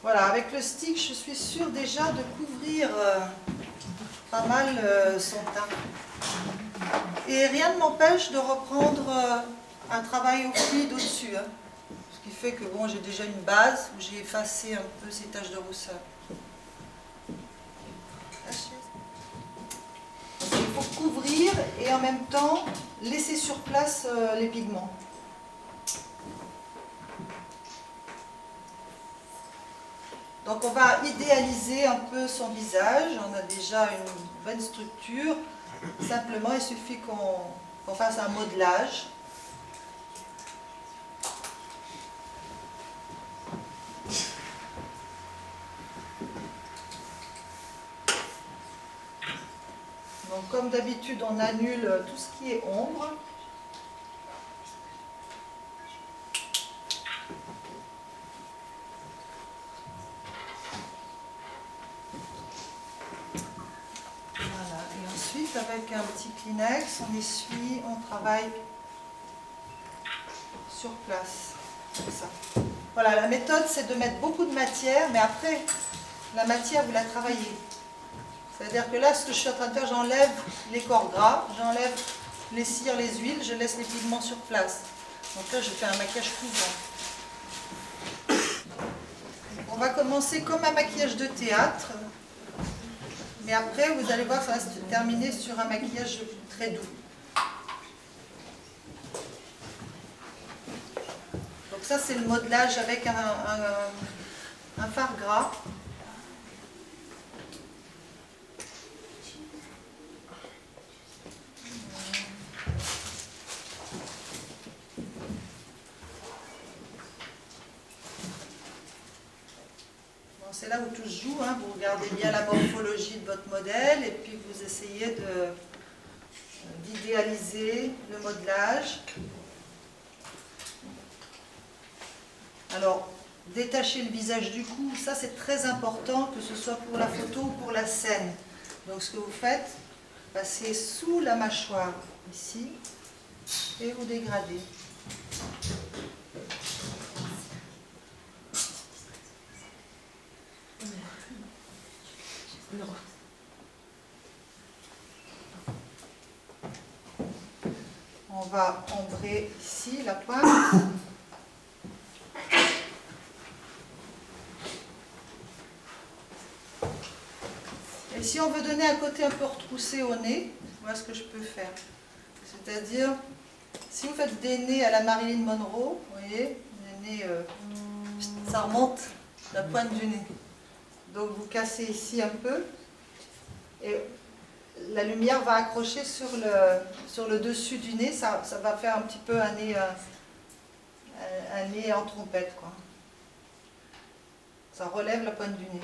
Voilà, avec le stick, je suis sûre déjà de couvrir pas mal son teint. Et rien ne m'empêche de reprendre un travail au fluide au-dessus. Hein. Ce qui fait que bon, j'ai déjà une base où j'ai effacé un peu ces taches de rousseur. Il faut couvrir et en même temps laisser sur place les pigments. Donc on va idéaliser un peu son visage, on a déjà une bonne structure, simplement il suffit qu'on fasse un modelage. Donc comme d'habitude on annule tout ce qui est ombre. Avec un petit Kleenex, on essuie, on travaille sur place, comme ça. Voilà, la méthode c'est de mettre beaucoup de matière, mais après, la matière vous la travaillez. C'est-à-dire que là, ce que je suis en train de faire, j'enlève les corps gras, j'enlève les cires, les huiles, je laisse les pigments sur place. Donc là, je fais un maquillage couvrant. On va commencer comme un maquillage de théâtre. Mais après, vous allez voir, ça va se terminer sur un maquillage très doux. Donc ça, c'est le modelage avec un fard gras. C'est là où tout se joue, hein. Vous regardez bien la morphologie de votre modèle et puis vous essayez d'idéaliser le modelage. Alors, détacher le visage du cou, ça c'est très important, que ce soit pour la photo ou pour la scène. Donc ce que vous faites, passez sous la mâchoire, ici, et vous dégradez. On va ombrer ici la pointe. Et si on veut donner un côté un peu retroussé au nez, voilà ce que je peux faire. C'est-à-dire, si vous faites des nez à la Marilyn Monroe, vous voyez, des nez, ça remonte la pointe du nez. Donc vous cassez ici un peu et la lumière va accrocher sur le dessus du nez, ça va faire un petit peu un nez en trompette, quoi. Ça relève la pointe du nez.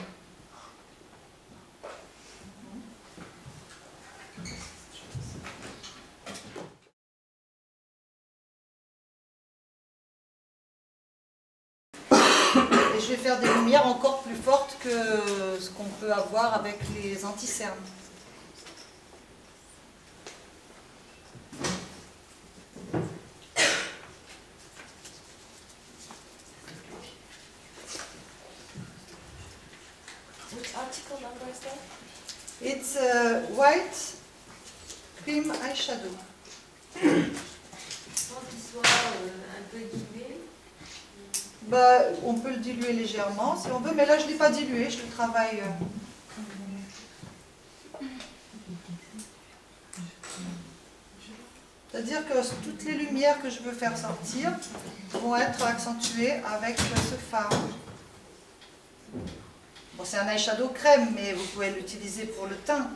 Et je vais faire des lumières encore plus fortes que ce qu'on peut avoir avec les anti-cernes. Which article number is that? It's a white cream eyeshadow. Sans qu'il soit un peu dilué. Bah, on peut le diluer légèrement si on veut, mais là je ne l'ai pas dilué, je le travaille. C'est-à-dire que toutes les lumières que je veux faire sortir vont être accentuées avec ce fard. Bon, c'est un eyeshadow crème, mais vous pouvez l'utiliser pour le teint.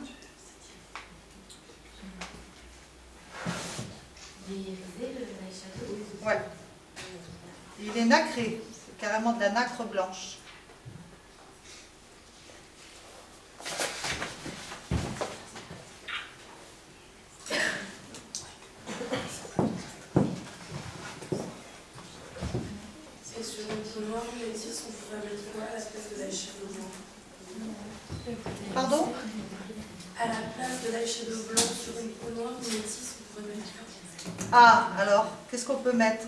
Ouais. Il est nacré, c'est carrément de la nacre blanche. Et sur notre noir, métis, on pourrait mettre quoi à la place de l'eyeshadow blanc? Pardon? À la place de l'eyeshadow blanc sur une peau noire métis, on pourrait mettre quoi? Ah, alors, qu'est-ce qu'on peut mettre?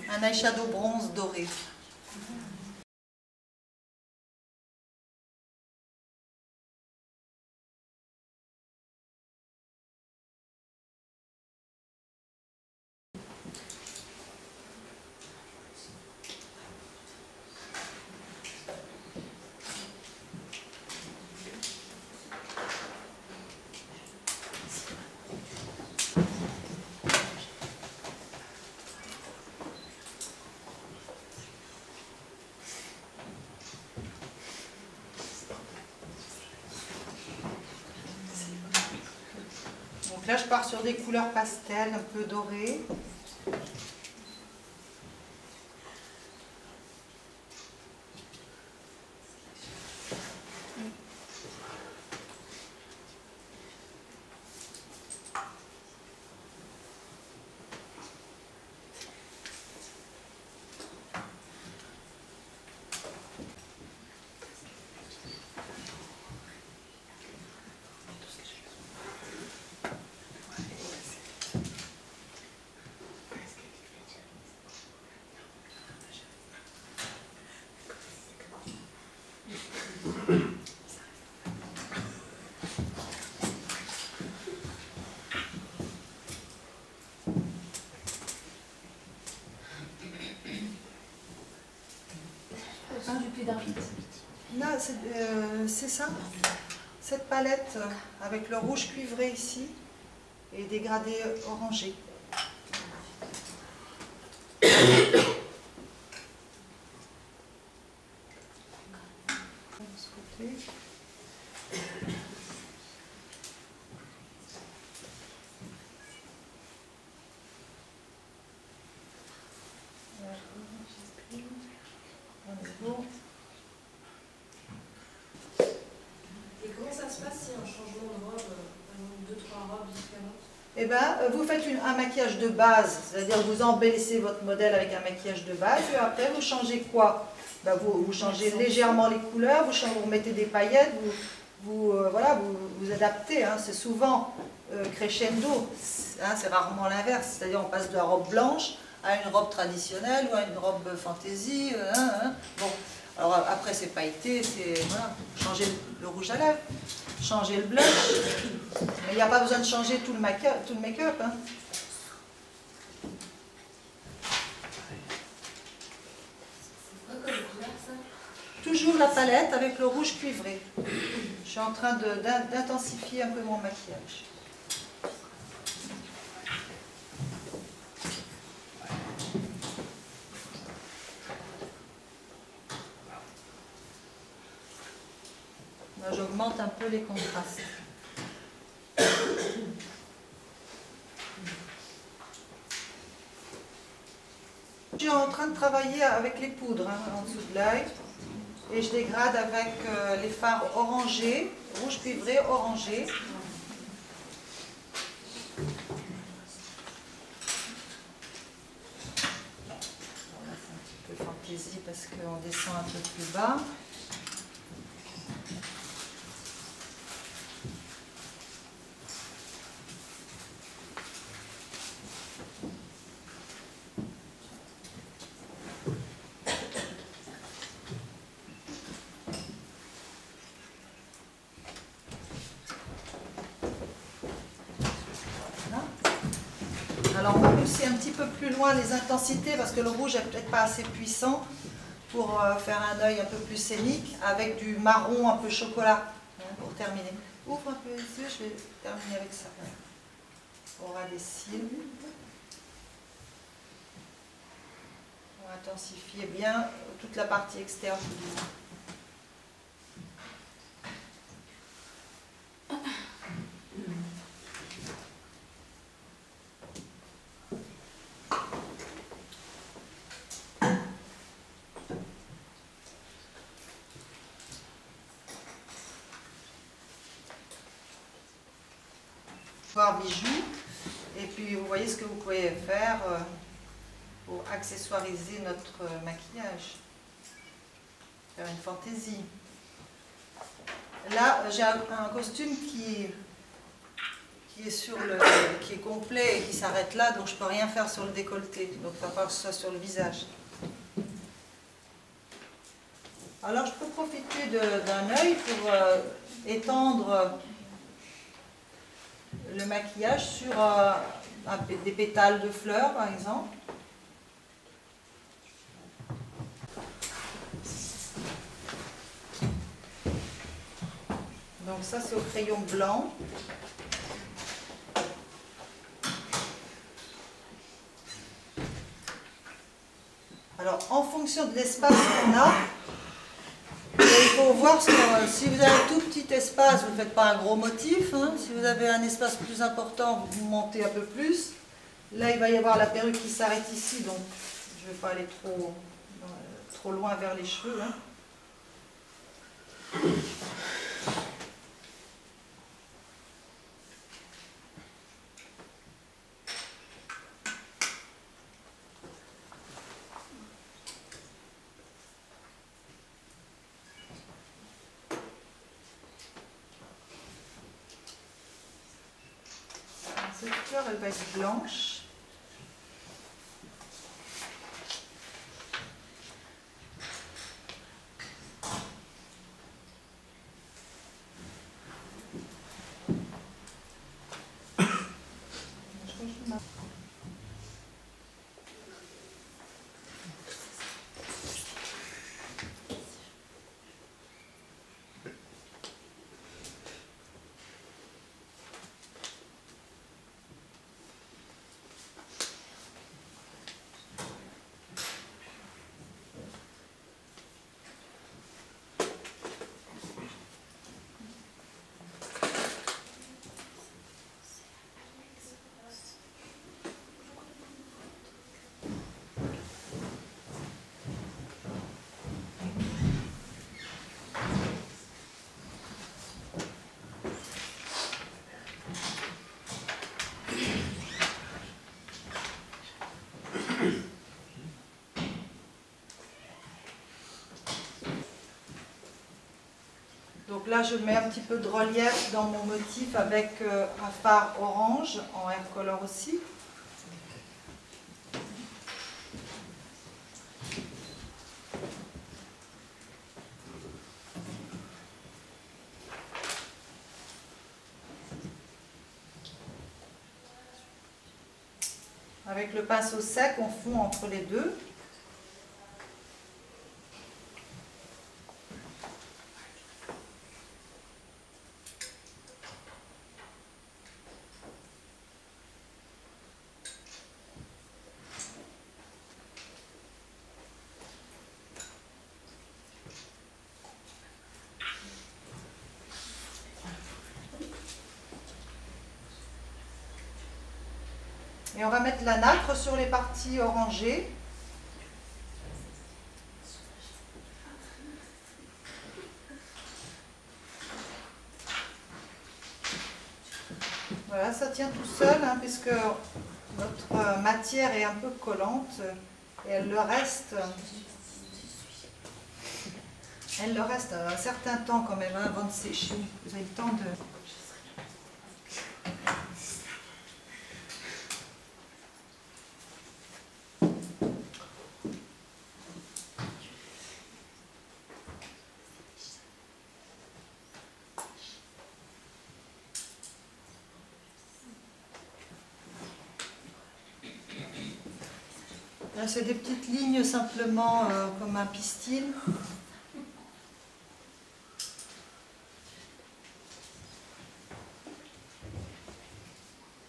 Un eyeshadow bronze doré. Donc là, je pars sur des couleurs pastel, un peu dorées. Du puits d'argent. Là, c'est ça. Cette palette avec le rouge cuivré ici et des gradés orangés. Et comment ça se passe si un changement de robe, par exemple 2-3 robes différentes? Eh bien, vous faites un maquillage de base, c'est-à-dire vous embellissez votre modèle avec un maquillage de base, et après vous changez quoi? Ben, vous changez légèrement les couleurs, vous remettez des paillettes, voilà, vous adaptez. Hein. C'est souvent crescendo, hein, c'est rarement l'inverse, c'est-à-dire on passe de la robe blanche à une robe traditionnelle ou à une robe fantaisie. Bon, alors après c'est pailleté, c'est voilà, changer le rouge à lèvres, changer le blush, mais il n'y a pas besoin de changer tout le make-up. Hein. C'est quoi comme couleur ça? Toujours la palette avec le rouge cuivré. Je suis en train d'intensifier un peu mon maquillage. Là, j'augmente un peu les contrastes. Je suis en train de travailler avec les poudres hein, en dessous de l'œil. Et je dégrade avec les fards orangés, rouge cuivré, orangé. Voilà, c'est un petit peu fantaisie parce qu'on descend un peu plus bas. Alors on va pousser un petit peu plus loin les intensités parce que le rouge n'est peut-être pas assez puissant pour faire un œil un peu plus scénique avec du marron un peu chocolat hein, pour terminer. Ouvre un peu les yeux, je vais terminer avec ça. On aura des cils. On va intensifier bien toute la partie externe du nez. Bijoux et puis vous voyez ce que vous pouvez faire pour accessoiriser notre maquillage, faire une fantaisie. Là j'ai un costume qui est complet et qui s'arrête là, donc je peux rien faire sur le décolleté, donc il va falloir que ce soit sur le visage. Alors je peux profiter d'un œil pour étendre le maquillage sur des pétales de fleurs par exemple. Donc ça c'est au crayon blanc. Alors en fonction de l'espace qu'on a, il faut voir si vous avez un tout petit espace, vous ne faites pas un gros motif. Hein. Si vous avez un espace plus important, vous montez un peu plus. Là il va y avoir la perruque qui s'arrête ici, donc je ne vais pas aller trop loin vers les cheveux. Hein. Cette fleur, elle va être blanche. Donc là, je mets un petit peu de relief dans mon motif avec un fard orange en air color aussi. Avec le pinceau sec, on fond entre les deux. Et on va mettre la nacre sur les parties orangées. Voilà, ça tient tout seul, hein, puisque notre matière est un peu collante et elle le reste un certain temps quand même, hein, avant de sécher. Vous avez le temps de... Là, c'est des petites lignes simplement comme un pistil.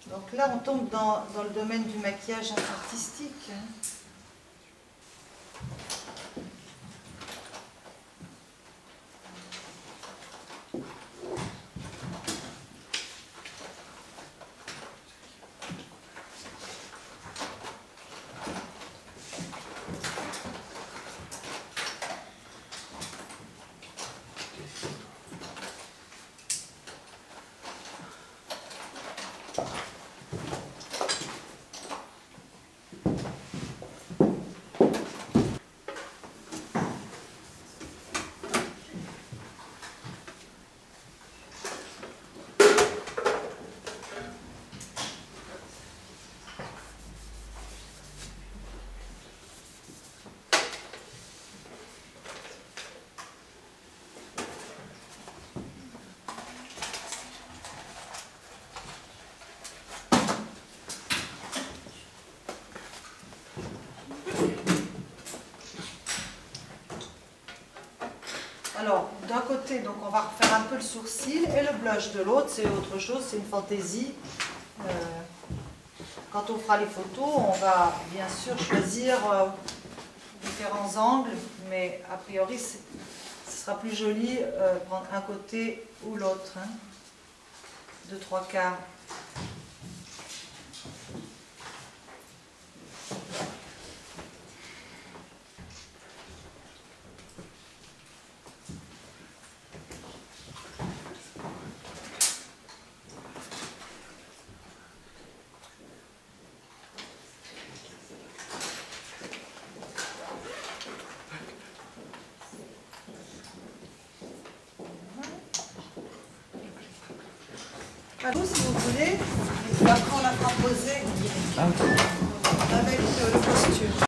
Donc là, on tombe dans le domaine du maquillage artistique. Hein. Alors, d'un côté, donc on va refaire un peu le sourcil et le blush de l'autre, c'est autre chose, c'est une fantaisie. Quand on fera les photos, on va bien sûr choisir différents angles, mais a priori, ce sera plus joli prendre un côté ou l'autre, hein, 2/3. Vous, si vous voulez, et puis après on la fera poser avec le costume.